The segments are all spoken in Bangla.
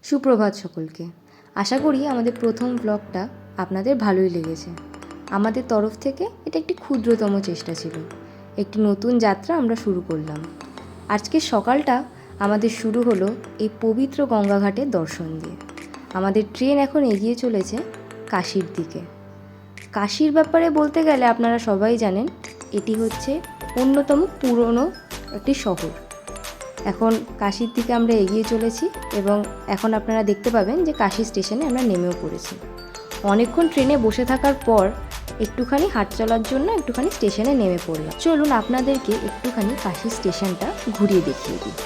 সুপ্রভাত সকলকে। আশা করি আমাদের প্রথম ব্লগটা আপনাদের ভালোই লেগেছে। আমাদের তরফ থেকে এটা একটি ক্ষুদ্রতম চেষ্টা ছিল। একটি নতুন যাত্রা আমরা শুরু করলাম। আজকের সকালটা আমাদের শুরু হলো এই পবিত্র গঙ্গাঘাটের দর্শন দিয়ে। আমাদের ট্রেন এখন এগিয়ে চলেছে কাশীর দিকে। কাশীর ব্যাপারে বলতে গেলে আপনারা সবাই জানেন এটি হচ্ছে অন্যতম পুরনো একটি শহর। এখন কাশীর দিকে আমরা এগিয়ে চলেছি এবং এখন আপনারা দেখতে পাবেন যে কাশী স্টেশনে আমরা নেমেও পড়েছি। অনেকক্ষণ ট্রেনে বসে থাকার পর একটুখানি হাঁট চলার জন্য একটুখানি স্টেশনে নেমে পড়লাম। চলুন আপনাদেরকে একটুখানি কাশী স্টেশনটা ঘুরিয়ে দেখিয়ে দিই।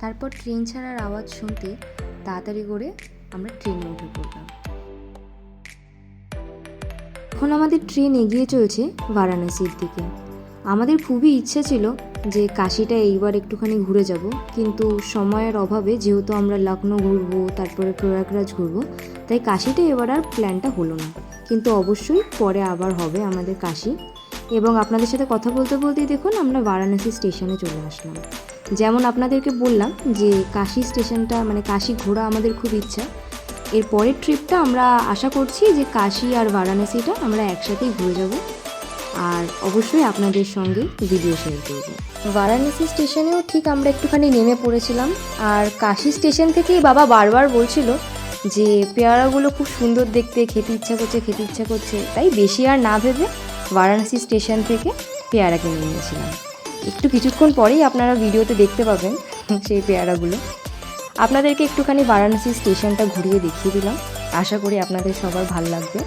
তারপর ট্রেন ছাড়ার আওয়াজ শুনতে তাড়াতাড়ি করে আমরা ট্রেনে উঠে পড়লাম। এখন আমাদের ট্রেন এগিয়ে চলছে বারাণসীর দিকে। আমাদের খুবই ইচ্ছে ছিল যে কাশীটা এইবার একটুখানি ঘুরে যাব, কিন্তু সময়ের অভাবে যেহেতু আমরা লখনৌ ঘুরবো, তারপরে প্রয়াগরাজ ঘুরবো, তাই কাশীটা এবার আর প্ল্যানটা হলো না। কিন্তু অবশ্যই পরে আবার হবে আমাদের কাশী। এবং আপনাদের সাথে কথা বলতে বলতেই দেখুন আমরা বারাণসী স্টেশনে চলে আসলাম। যেমন আপনাদেরকে বললাম যে কাশী স্টেশনটা মানে কাশী ঘোরা আমাদের খুব ইচ্ছা। এর পরের ট্রিপটা আমরা আশা করছি যে কাশী আর বারাণসীটা আমরা একসাথেই ঘুরে যাব, আর অবশ্যই আপনাদের সঙ্গে ভিডিও শেয়ার করব। বারাণসী স্টেশনেও ঠিক আমরা একটুখানি নেমে পড়েছিলাম, আর কাশী স্টেশন থেকেই বাবা বারবার বলছিল যে পেয়ারাগুলো খুব সুন্দর দেখতে, খেতে ইচ্ছা করছে, তাই বেশি আর না ভেবে বারাণসী স্টেশন থেকে পেয়ারা কিনে নিয়েছিলাম। কিছুক্ষণ পরেই আপনারা ভিডিওতে দেখতে পাবেন সেই পেয়ারাগুলো। আপনাদেরকে একটুখানি বারাণসী স্টেশনটা ঘুরিয়ে দেখিয়ে দিলাম। আশা করি আপনাদের সবার ভালো লাগবে।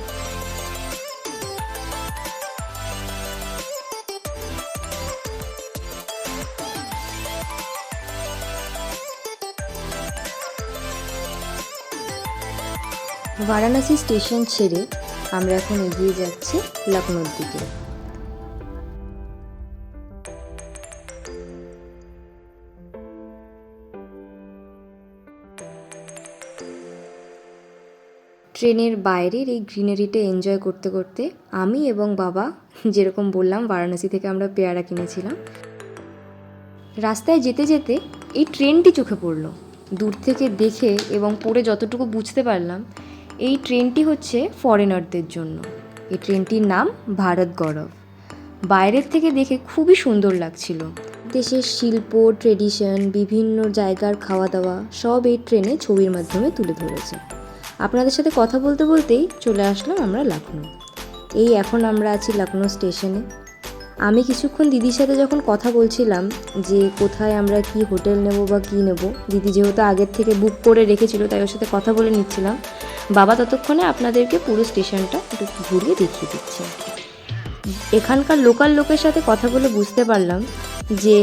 বারাণসী স্টেশন ছেড়ে আমরা এখন এগিয়ে যাচ্ছি লখনৌর দিকে। ট্রেনের বাইরের এই গ্রিনারিটা এনজয় করতে করতে আমি এবং বাবা, যেরকম বললাম বারাণসী থেকে আমরা পেয়ারা কিনেছিলাম, রাস্তায় যেতে যেতে এই ট্রেনটি চোখে পড়লো। দূর থেকে দেখে এবং পড়ে যতটুকু বুঝতে পারলাম, এই ট্রেনটি হচ্ছে ফরেনারদের জন্য। এই ট্রেনটির নাম ভারত গৌরব। বাইরের থেকে দেখে খুবই সুন্দর লাগছিল। দেশের শিল্প, ট্রেডিশন, বিভিন্ন জায়গার খাওয়া দাওয়া সব এই ট্রেনে ছবির মাধ্যমে তুলে ধরেছে। আপনাদের সাথে কথা বলতে বলতেই চলে আসলাম আমরা লখনৌ। এই এখন আমরা আছি লখনৌ স্টেশনে। আমি কিছুক্ষণ দিদির সাথে যখন কথা বলছিলাম যে কোথায় আমরা কি হোটেল নেব বা কী নেব, দিদি যেহেতু আগের থেকে বুক করে রেখেছিল তাই ওর সাথে কথা বলে নিচ্ছিলাম। বাবা ততক্ষণে আপনাদেরকে পুরো স্টেশনটা একটু ঘুরিয়ে দেখিয়ে দিচ্ছে। এখানকার লোকাল লোকের সাথে কথা বলে বুঝতে পারলাম যে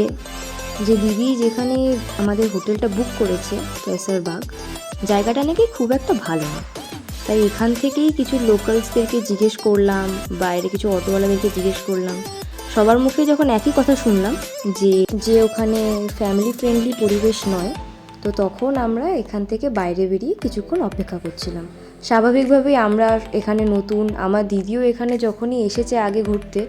দিদি যেখানে আমাদের হোটেলটা বুক করেছে কেসারবাগ, জায়গাটা নাকি খুব একটা ভালো না। তাই এখান থেকেই কিছু লোকালসদেরকে জিজ্ঞেস করলাম, বাইরে কিছু অটোওয়ালাদেরকে জিজ্ঞেস করলাম। সবার মুখে যখন একই কথা শুনলাম যে ওখানে ফ্যামিলি ফ্রেন্ডলি পরিবেশ নয়, তো তখন আমরা এখান থেকে বাইরে বেরিয়ে কিছুক্ষণ অপেক্ষা করছিলাম। স্বাভাবিকভাবেই আমরা এখানে নতুন, আমার দিদিও এখানে যখনই এসেছে আগে ঘুরতে,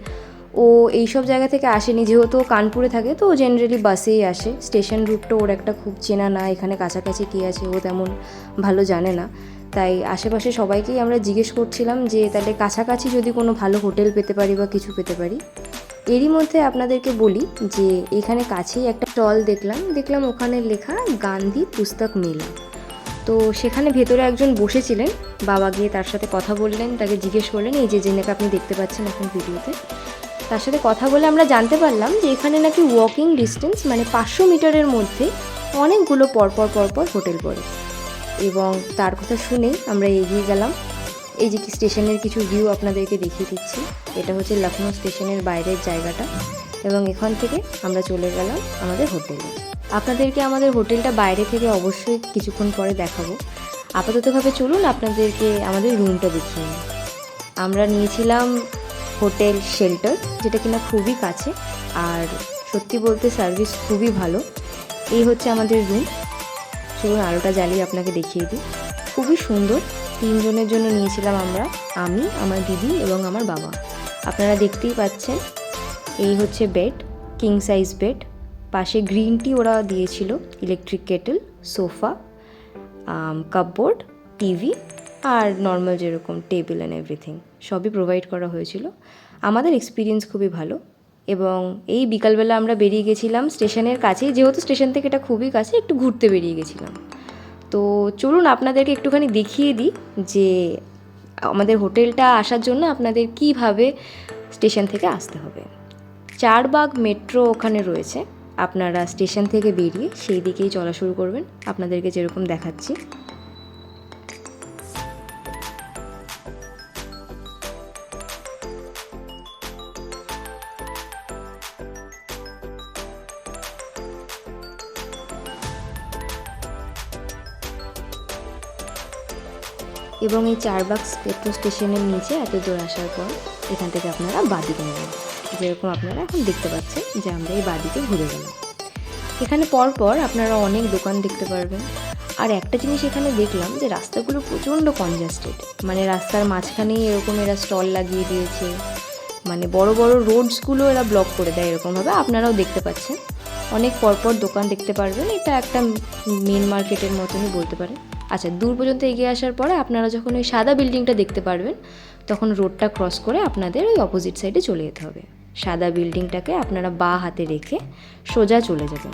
ও এইসব জায়গা থেকে আসেনি। যেহেতু ও কানপুরে থাকে তো ও জেনারেলি বাসেই আসে। স্টেশন রুটটা ওর একটা খুব চেনা না, এখানে কাছাকাছি কী আছে ও তেমন ভালো জানে না। তাই আশেপাশে সবাইকেই আমরা জিজ্ঞেস করছিলাম যে তাহলে কাছাকাছি যদি কোনো ভালো হোটেল পেতে পারি বা কিছু পেতে পারি। এরই মধ্যে আপনাদেরকে বলি যে এখানে কাছেই একটা স্টল দেখলাম ওখানে লেখা গান্ধী পুস্তক মেলা। তো সেখানে ভেতরে একজন বসেছিলেন, বাবা গিয়ে তার সাথে কথা বললেন, তাকে জিজ্ঞেস করলেন, এই যে নাকি আপনি দেখতে পাচ্ছেন এখন ভিডিওতে। তার সাথে কথা বলে আমরা জানতে পারলাম যে এখানে নাকি ওয়াকিং ডিস্টেন্স মানে 500 মিটারের মধ্যে অনেকগুলো পরপর হোটেল পড়ে। এবং তার কথা শুনেই আমরা এগিয়ে গেলাম। এই যে স্টেশনের কিছু ভিউ আপনাদেরকে দেখিয়ে দিচ্ছি। এটা হচ্ছে লখনৌ স্টেশনের বাইরের জায়গাটা, এবং এখান থেকে আমরা চলে গেলাম আমাদের হোটেলে। আপনাদেরকে আমাদের হোটেলটা বাইরে থেকে অবশ্যই কিছুক্ষণ পরে দেখাবো। আপাততভাবে চলুন আপনাদেরকে আমাদের রুমটা দেখিয়ে নিই। আমরা নিয়েছিলাম হোটেল শেল্টার, যেটা কিনা খুবই কাছে, আর সত্যি বলতে সার্ভিস খুবই ভালো। এই হচ্ছে আমাদের রুম। চলুন আলোটা জ্বালিয়ে আপনাকে দেখিয়ে দিই। খুবই সুন্দর। 3 জনের জন্য নিয়েছিলাম আমরা, আমি, আমার দিদি এবং আমার বাবা। আপনারা দেখতেই পাচ্ছেন, এই হচ্ছে বেড, কিং সাইজ বেড। পাশে গ্রিন টি ওরা দিয়েছিল, electric kettle, sofa, cupboard, TV আর নর্মাল যেরকম টেবিল অ্যান্ড এভরিথিং সবই প্রোভাইড করা হয়েছিল। আমাদের এক্সপিরিয়েন্স খুবই ভালো। এবং এই বিকালবেলা আমরা বেরিয়ে গেছিলাম স্টেশনের কাছেই, যেহেতু স্টেশন থেকে এটা খুবই কাছে, একটু ঘুরতে বেরিয়ে গেছিলাম। তো চলুন আপনাদেরকে একটুখানি দেখিয়ে দিই যে আমাদের হোটেলটা আসার জন্য আপনাদের কিভাবে স্টেশন থেকে আসতে হবে। 4 বাগ মেট্রো ওখানে রয়েছে। আপনারা স্টেশন থেকে বেরিয়ে সেই দিকেই চলা শুরু করবেন, আপনাদেরকে যেরকম দেখাচ্ছি। এবং এই 4 বাগ মেট্রো স্টেশনের নিচে এত দূর আসার পর এখান থেকে আপনারা বাঁদিকে নেবেন, যেরকম আপনারা এখন দেখতে পাচ্ছেন যে আমরা এই বাঁদিকে ঘুরে গেলাম। এখানে পরপর আপনারা অনেক দোকান দেখতে পারবেন। আর একটা জিনিস এখানে দেখলাম যে রাস্তাগুলো প্রচণ্ড কনজাস্টেড, মানে রাস্তার মাঝখানেই এরকম এরা স্টল লাগিয়ে দিয়েছে, মানে বড় বড় রোডসগুলো এরা ব্লক করে দেয় এরকমভাবে। আপনারাও দেখতে পাচ্ছেন অনেক পরপর দোকান দেখতে পারবেন। এটা একটা মেন মার্কেটের মতনই বলতে পারেন। আচ্ছা, দূর পর্যন্ত এগিয়ে আসার পরে আপনারা যখন ওই সাদা বিল্ডিংটা দেখতে পারবেন, তখন রোডটা ক্রস করে আপনাদের ওই অপোজিট সাইডে চলে যেতে হবে। সাদা বিল্ডিংটাকে আপনারা বাঁ হাতে রেখে সোজা চলে যাবেন।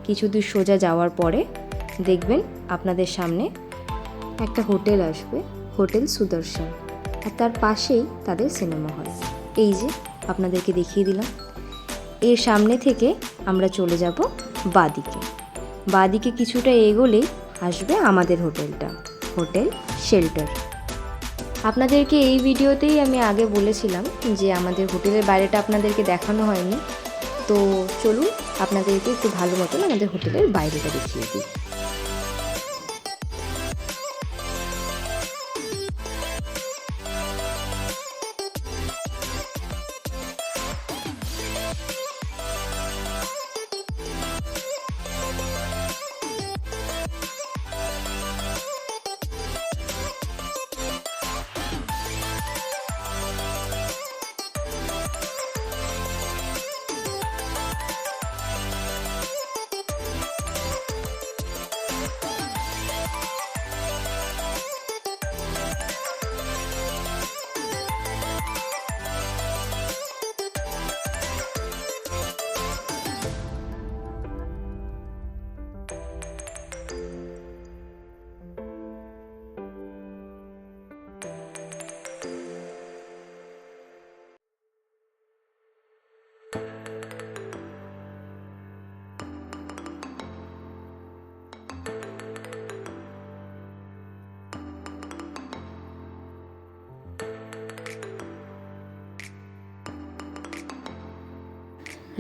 কিছু দূর সোজা যাওয়ার পরে দেখবেন আপনাদের সামনে একটা হোটেল আসবে, হোটেল সুদর্শন, আর তার পাশেই তাদের সিনেমা হল। এই যে আপনাদেরকে দেখিয়ে দিলাম। এর সামনে থেকে আমরা চলে যাব বাঁদিকে। বাঁদিকে কিছুটা এগোলেই আসবে আমাদের হোটেলটা, হোটেল শেল্টার। আপনাদেরকে এই ভিডিওতেই আমি আগে বলেছিলাম যে আমাদের হোটেলের বাইরেটা আপনাদেরকে দেখানো হয়নি। তো চলুন আপনাদেরকে একটু ভালো মতন আমাদের হোটেলের বাইরেটা দেখিয়ে দিই।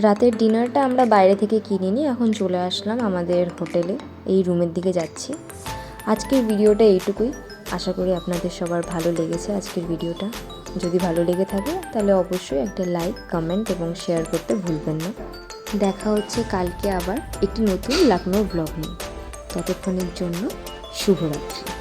রাতের ডিনারটা আমরা বাইরে থেকে কিনে নিই, এখন চলে আসলাম আমাদের হোটেলে, এই রুমের দিকে যাচ্ছি। আজকের ভিডিওটা এইটুকুই। আশা করি আপনাদের সবার ভালো লেগেছে আজকের ভিডিওটা। যদি ভালো লেগে থাকে তাহলে অবশ্যই একটা লাইক, কমেন্ট এবং শেয়ার করতে ভুলবেন না। দেখা হচ্ছে কালকে আবার একটি নতুন লখনৌ ব্লগ নিয়ে। ততক্ষণের জন্য শুভরাত্রি।